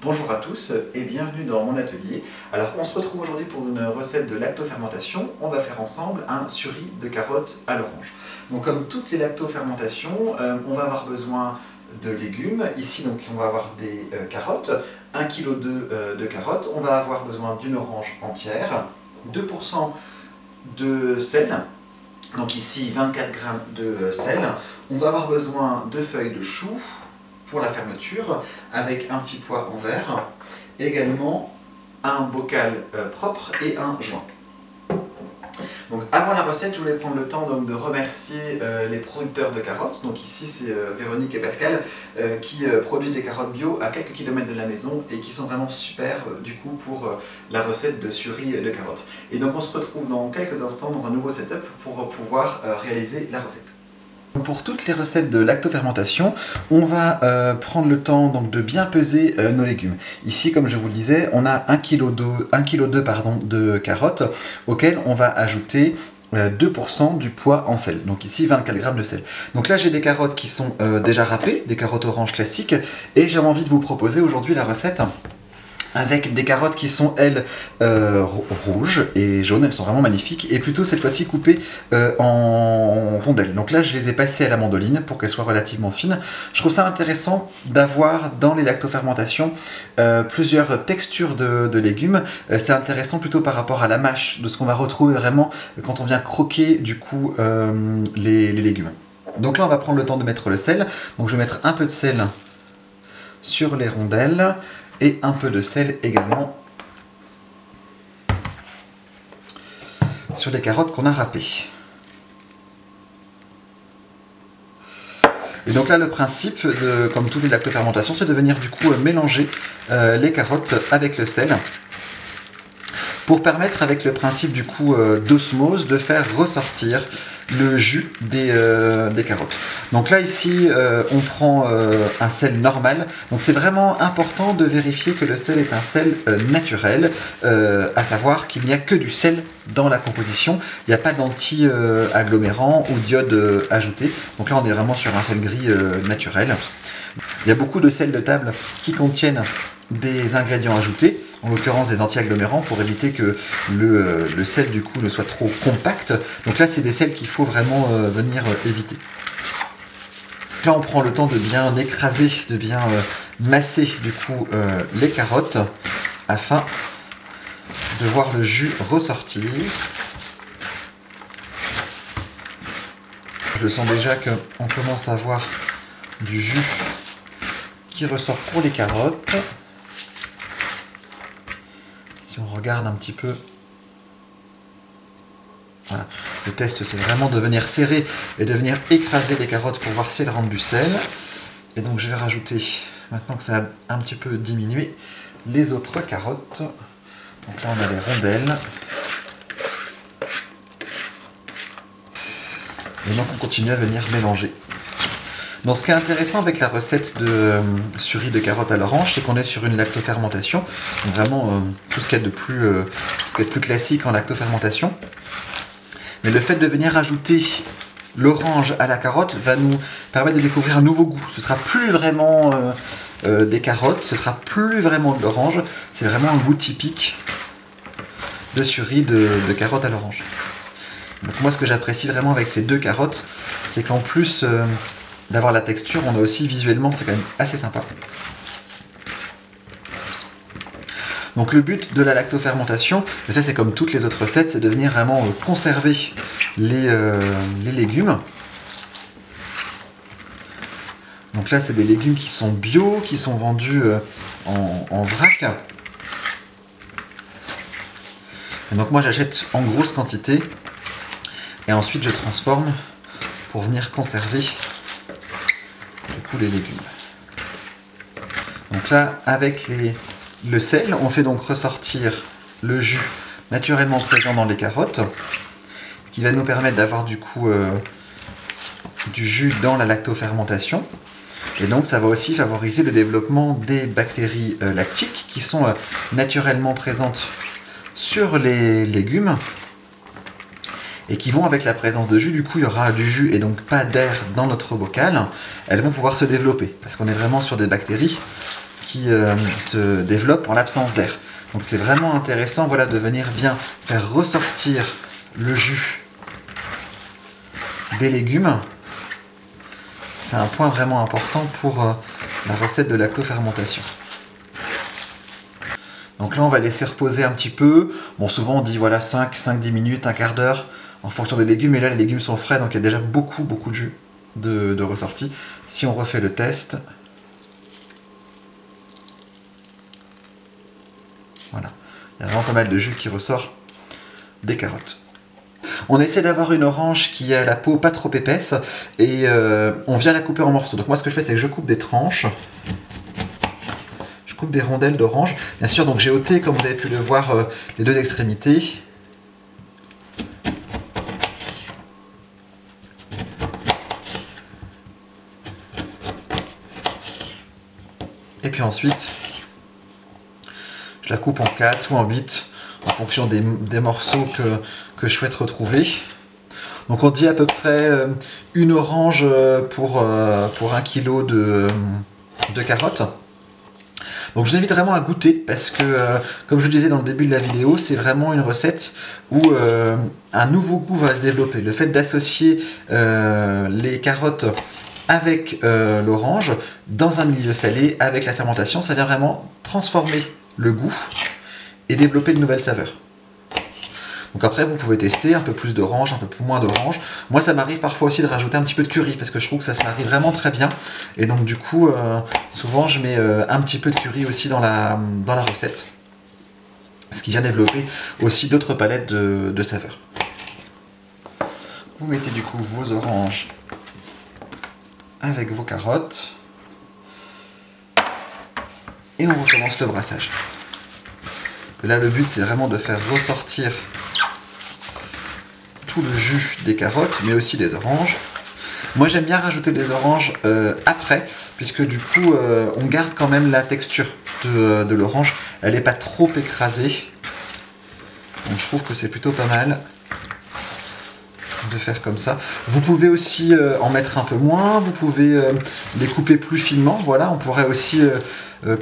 Bonjour à tous et bienvenue dans mon atelier. Alors on se retrouve aujourd'hui pour une recette de lactofermentation. On va faire ensemble un surimi de carottes à l'orange. Donc comme toutes les lactofermentations, on va avoir besoin de légumes. Ici donc on va avoir des carottes, 1 kg de carottes. On va avoir besoin d'une orange entière, 2% de sel. Donc ici 24 g de sel. On va avoir besoin de feuilles de chou pour la fermeture, avec un petit pois en verre, également un bocal propre et un joint. Donc avant la recette, je voulais prendre le temps de remercier les producteurs de carottes. Donc ici c'est Véronique et Pascal qui produisent des carottes bio à quelques kilomètres de la maison et qui sont vraiment super du coup pour la recette de surimi de carottes. Et donc on se retrouve dans quelques instants dans un nouveau setup pour pouvoir réaliser la recette. Pour toutes les recettes de lactofermentation, on va prendre le temps donc, de bien peser nos légumes. Ici, comme je vous le disais, on a 1,2 kg de carottes auxquelles on va ajouter 2% du poids en sel. Donc ici 24 g de sel. Donc là j'ai des carottes qui sont déjà râpées, des carottes oranges classiques, et j'avais envie de vous proposer aujourd'hui la recette avec des carottes qui sont, elles, rouges et jaunes, elles sont vraiment magnifiques, et plutôt cette fois-ci coupées en rondelles. Donc là, je les ai passées à la mandoline pour qu'elles soient relativement fines. Je trouve ça intéressant d'avoir dans les lactofermentations plusieurs textures de légumes. C'est intéressant plutôt par rapport à la mâche, de ce qu'on va retrouver vraiment quand on vient croquer du coup les légumes. Donc là, on va prendre le temps de mettre le sel. Donc je vais mettre un peu de sel sur les rondelles, et un peu de sel également sur les carottes qu'on a râpées. Et donc là le principe, comme toutes les lactofermentations, c'est de venir du coup mélanger les carottes avec le sel pour permettre, avec le principe du coup d'osmose, de faire ressortir le jus des carottes. Donc là ici on prend un sel normal, donc c'est vraiment important de vérifier que le sel est un sel naturel, à savoir qu'il n'y a que du sel dans la composition, il n'y a pas d'anti-agglomérant ou d'iode ajouté. Donc là on est vraiment sur un sel gris naturel. Il y a beaucoup de sels de table qui contiennent des ingrédients ajoutés, en l'occurrence des anti-agglomérants, pour éviter que le sel du coup ne soit trop compact. Donc là c'est des sels qu'il faut vraiment venir éviter. Là on prend le temps de bien écraser, de bien masser du coup les carottes afin de voir le jus ressortir. Je sens déjà qu'on commence à voir du jus qui ressort pour les carottes. Si on regarde un petit peu, voilà. Le test c'est vraiment de venir serrer et de venir écraser les carottes pour voir si elles rendent du sel. Et donc je vais rajouter, maintenant que ça a un petit peu diminué, les autres carottes. Donc là on a les rondelles. Et donc on continue à venir mélanger. Donc ce qui est intéressant avec la recette de surimi de carottes à l'orange, c'est qu'on est sur une lactofermentation, donc vraiment tout ce qu'il y a de plus classique en lactofermentation. Mais le fait de venir ajouter l'orange à la carotte va nous permettre de découvrir un nouveau goût. Ce sera plus vraiment des carottes, ce sera plus vraiment de l'orange, c'est vraiment un goût typique de surimi de carottes à l'orange. Donc moi ce que j'apprécie vraiment avec ces deux carottes, c'est qu'en plus d'avoir la texture, on a aussi visuellement, c'est quand même assez sympa. Donc le but de la lactofermentation, et ça c'est comme toutes les autres recettes, c'est de venir vraiment conserver les légumes. Donc là c'est des légumes qui sont bio, qui sont vendus en vrac. Et donc moi j'achète en grosse quantité et ensuite je transforme pour venir conserver du coup les légumes. Donc là avec le sel, on fait donc ressortir le jus naturellement présent dans les carottes, ce qui va nous permettre d'avoir du coup du jus dans la lactofermentation. Et donc ça va aussi favoriser le développement des bactéries lactiques qui sont naturellement présentes sur les légumes et qui vont avec la présence de jus. Du coup il y aura du jus et donc pas d'air dans notre bocal. Elles vont pouvoir se développer parce qu'on est vraiment sur des bactéries qui se développe en l'absence d'air. Donc c'est vraiment intéressant, voilà, de venir bien faire ressortir le jus des légumes. C'est un point vraiment important pour la recette de lactofermentation. Donc là on va laisser reposer un petit peu. Bon, souvent on dit voilà 5-10 minutes, un quart d'heure en fonction des légumes, et là les légumes sont frais donc il y a déjà beaucoup de jus de ressorti. Si on refait le test, voilà, il y a vraiment pas mal de jus qui ressort des carottes. On essaie d'avoir une orange qui a la peau pas trop épaisse et on vient la couper en morceaux. Donc moi ce que je fais, c'est que je coupe des tranches, je coupe des rondelles d'orange. Bien sûr, donc j'ai ôté, comme vous avez pu le voir, les deux extrémités. Et puis ensuite, je la coupe en 4 ou en 8 en fonction des morceaux que je souhaite retrouver. Donc on dit à peu près une orange pour 1 kg de carottes. Donc je vous invite vraiment à goûter parce que, comme je le disais dans le début de la vidéo, c'est vraiment une recette où un nouveau goût va se développer. Le fait d'associer les carottes avec l'orange dans un milieu salé avec la fermentation, ça vient vraiment transformer le goût et développer de nouvelles saveurs. Donc après vous pouvez tester un peu plus d'orange, un peu moins d'orange. Moi ça m'arrive parfois aussi de rajouter un petit peu de curry parce que je trouve que ça se marie vraiment très bien. Et donc du coup souvent je mets un petit peu de curry aussi dans la recette. Ce qui vient développer aussi d'autres palettes de saveurs. Vous mettez du coup vos oranges avec vos carottes. Et on recommence le brassage. Et là le but c'est vraiment de faire ressortir tout le jus des carottes, mais aussi des oranges. Moi j'aime bien rajouter des oranges après, puisque du coup on garde quand même la texture de l'orange. Elle n'est pas trop écrasée. Donc je trouve que c'est plutôt pas mal de faire comme ça. Vous pouvez aussi en mettre un peu moins, vous pouvez les couper plus finement. Voilà, on pourrait aussi,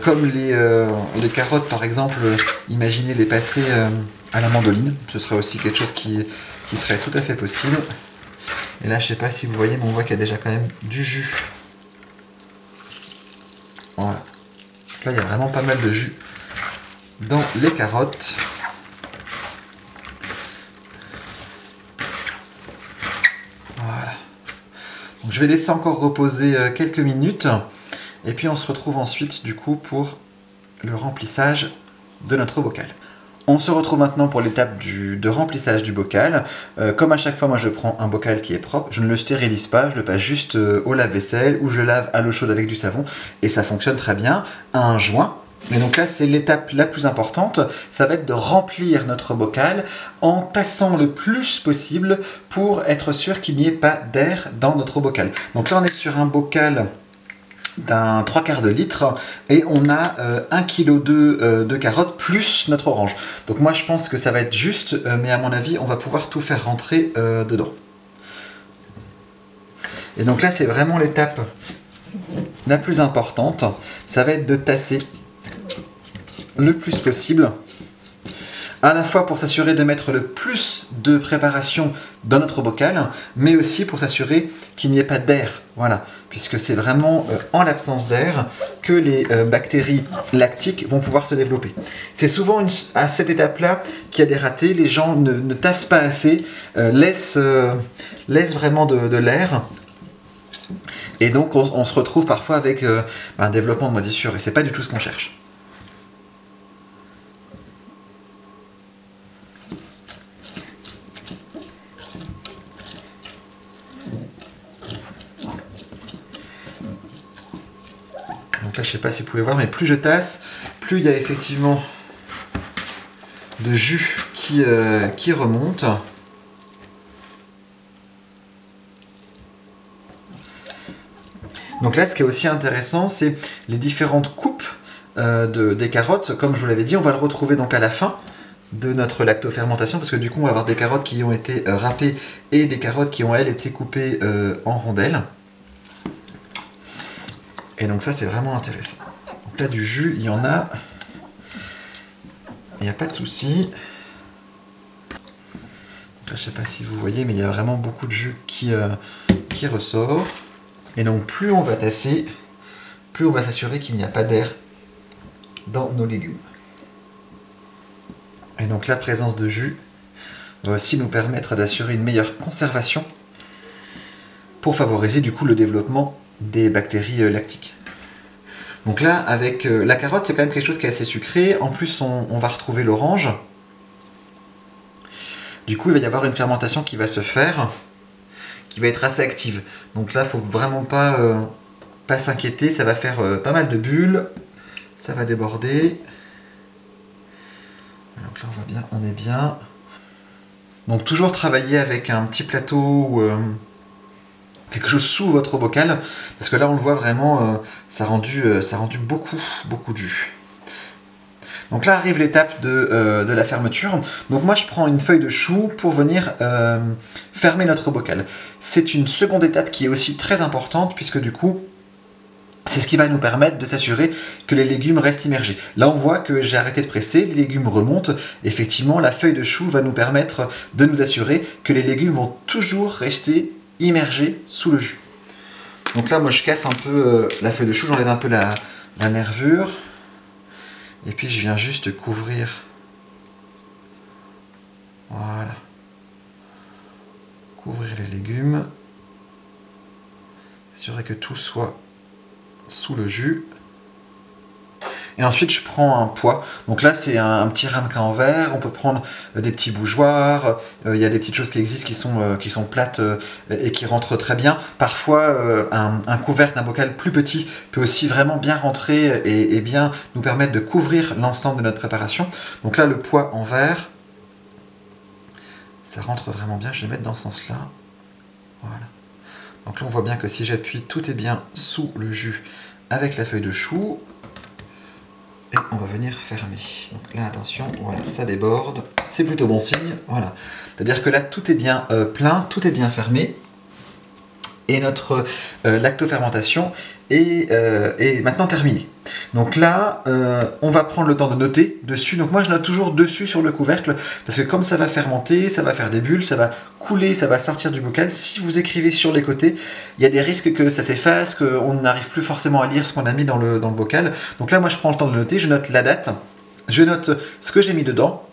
comme les carottes par exemple, imaginer les passer à la mandoline. Ce serait aussi quelque chose qui serait tout à fait possible. Et là je sais pas si vous voyez, mais on voit qu'il y a déjà quand même du jus. Voilà. Là il y a vraiment pas mal de jus dans les carottes. Voilà. Donc je vais laisser encore reposer quelques minutes. Et puis on se retrouve ensuite du coup pour le remplissage de notre bocal. On se retrouve maintenant pour l'étape de remplissage du bocal. Comme à chaque fois, moi je prends un bocal qui est propre, je ne le stérilise pas, je le passe juste au lave-vaisselle ou je lave à l'eau chaude avec du savon et ça fonctionne très bien. Un joint. Et donc là, c'est l'étape la plus importante, ça va être de remplir notre bocal en tassant le plus possible pour être sûr qu'il n'y ait pas d'air dans notre bocal. Donc là, on est sur un bocal d'un 3/4 de litre et on a 1,2 kg de carottes plus notre orange. Donc moi je pense que ça va être juste, mais à mon avis on va pouvoir tout faire rentrer dedans. Et donc là c'est vraiment l'étape la plus importante, ça va être de tasser le plus possible, à la fois pour s'assurer de mettre le plus de préparation dans notre bocal, mais aussi pour s'assurer qu'il n'y ait pas d'air, voilà, puisque c'est vraiment en l'absence d'air que les bactéries lactiques vont pouvoir se développer. C'est souvent à cette étape-là qu'il y a des ratés, les gens ne tassent pas assez, laissent vraiment de l'air, et donc on se retrouve parfois avec un développement de moisissure, et c'est pas du tout ce qu'on cherche. Donc là, je ne sais pas si vous pouvez voir, mais plus je tasse, plus il y a effectivement de jus qui remonte. Donc là, ce qui est aussi intéressant, c'est les différentes coupes des carottes. Comme je vous l'avais dit, on va le retrouver donc à la fin de notre lactofermentation, parce que du coup, on va avoir des carottes qui ont été râpées et des carottes qui ont, elles, été coupées en rondelles. Et donc ça, c'est vraiment intéressant. Donc là du jus, il y en a. Il n'y a pas de souci. Je ne sais pas si vous voyez, mais il y a vraiment beaucoup de jus qui ressort. Et donc plus on va tasser, plus on va s'assurer qu'il n'y a pas d'air dans nos légumes. Et donc la présence de jus va aussi nous permettre d'assurer une meilleure conservation pour favoriser du coup le développement des bactéries lactiques. Donc là, avec la carotte, c'est quand même quelque chose qui est assez sucré. En plus, on va retrouver l'orange. Du coup, il va y avoir une fermentation qui va se faire, qui va être assez active. Donc là, il ne faut vraiment pas s'inquiéter. Ça va faire pas mal de bulles. Ça va déborder. Donc là, on est bien. Donc toujours travailler avec un petit plateau ou quelque chose sous votre bocal, parce que là on le voit vraiment, ça a rendu beaucoup de jus. Donc là arrive l'étape de la fermeture. Donc moi je prends une feuille de chou pour venir fermer notre bocal. C'est une seconde étape qui est aussi très importante, puisque du coup c'est ce qui va nous permettre de s'assurer que les légumes restent immergés. Là on voit que j'ai arrêté de presser, les légumes remontent. Effectivement la feuille de chou va nous permettre de nous assurer que les légumes vont toujours rester immergé sous le jus. Donc là moi je casse un peu la feuille de chou, j'enlève un peu la nervure et puis je viens juste couvrir, voilà, couvrir les légumes, assurer que tout soit sous le jus. Et ensuite je prends un poids, donc là c'est un petit ramequin en verre, on peut prendre des petits bougeoirs, il y a des petites choses qui existent qui sont plates et qui rentrent très bien. Parfois un couvercle d'un bocal plus petit peut aussi vraiment bien rentrer et bien nous permettre de couvrir l'ensemble de notre préparation. Donc là le poids en verre, ça rentre vraiment bien, je vais mettre dans ce sens là, voilà. Donc là on voit bien que si j'appuie, tout est bien sous le jus avec la feuille de chou. Et on va venir fermer. Donc là, attention, voilà, ça déborde. C'est plutôt bon signe. Voilà. C'est-à-dire que là, tout est bien plein, tout est bien fermé. Et notre lactofermentation est maintenant terminée. Donc là, on va prendre le temps de noter dessus. Donc moi, je note toujours dessus sur le couvercle, parce que comme ça va fermenter, ça va faire des bulles, ça va couler, ça va sortir du bocal. Si vous écrivez sur les côtés, il y a des risques que ça s'efface, qu'on n'arrive plus forcément à lire ce qu'on a mis dans le bocal. Donc là, moi, je prends le temps de noter, je note la date, je note ce que j'ai mis dedans,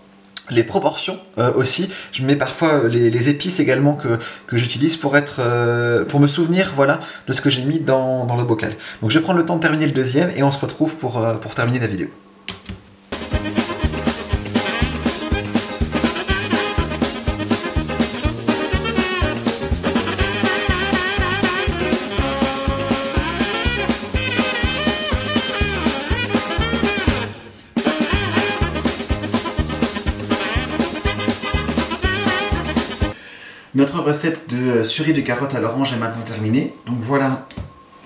les proportions aussi. Je mets parfois les épices également que j'utilise pour me souvenir, voilà, de ce que j'ai mis dans le bocal. Donc je vais prendre le temps de terminer le deuxième et on se retrouve pour terminer la vidéo. Notre recette de surimi de carottes à l'orange est maintenant terminée. Donc voilà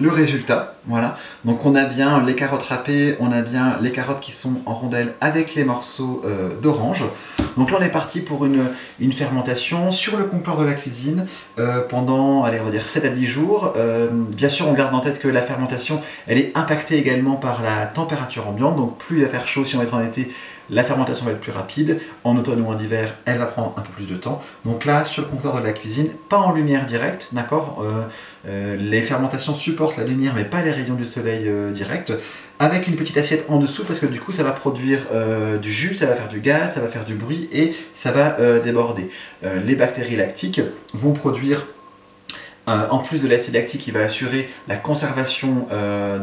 le résultat. Voilà. Donc on a bien les carottes râpées, on a bien les carottes qui sont en rondelles avec les morceaux d'orange. Donc là on est parti pour une fermentation sur le comptoir de la cuisine pendant, allez, on va dire 7 à 10 jours. Bien sûr on garde en tête que la fermentation elle est impactée également par la température ambiante. Donc plus il va faire chaud, si on va être en été, la fermentation va être plus rapide. En automne ou en hiver, elle va prendre un peu plus de temps. Donc là, sur le comptoir de la cuisine, pas en lumière directe, d'accord. Les fermentations supportent la lumière, mais pas les rayons du soleil direct. Avec une petite assiette en dessous, parce que du coup, ça va produire du jus, ça va faire du gaz, ça va faire du bruit et ça va déborder. Les bactéries lactiques vont produire... en plus de l'acide lactique qui va assurer la conservation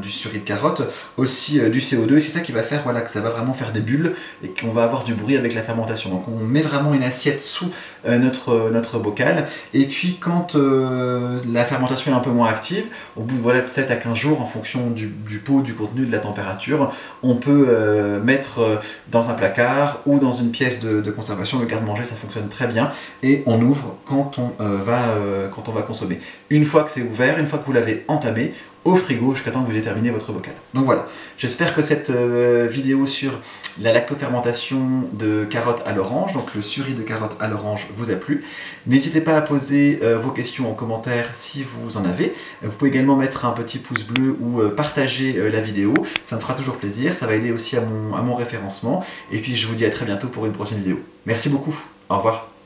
du surimi de carotte, aussi du CO2, et c'est ça qui va faire, voilà, que ça va vraiment faire des bulles et qu'on va avoir du bruit avec la fermentation. Donc on met vraiment une assiette sous notre bocal, et puis quand la fermentation est un peu moins active, au bout voilà, de 7 à 15 jours, en fonction du pot, du contenu, de la température, on peut mettre dans un placard ou dans une pièce de conservation. Le garde-manger, ça fonctionne très bien, et on ouvre quand on va consommer. une fois que c'est ouvert, une fois que vous l'avez entamé, au frigo jusqu'à temps que vous ayez terminé votre bocal. Donc voilà, j'espère que cette vidéo sur la lactofermentation de carottes à l'orange, donc le surimi de carottes à l'orange, vous a plu. N'hésitez pas à poser vos questions en commentaire si vous en avez. Vous pouvez également mettre un petit pouce bleu ou partager la vidéo, ça me fera toujours plaisir, ça va aider aussi à mon référencement. Et puis je vous dis à très bientôt pour une prochaine vidéo. Merci beaucoup, au revoir.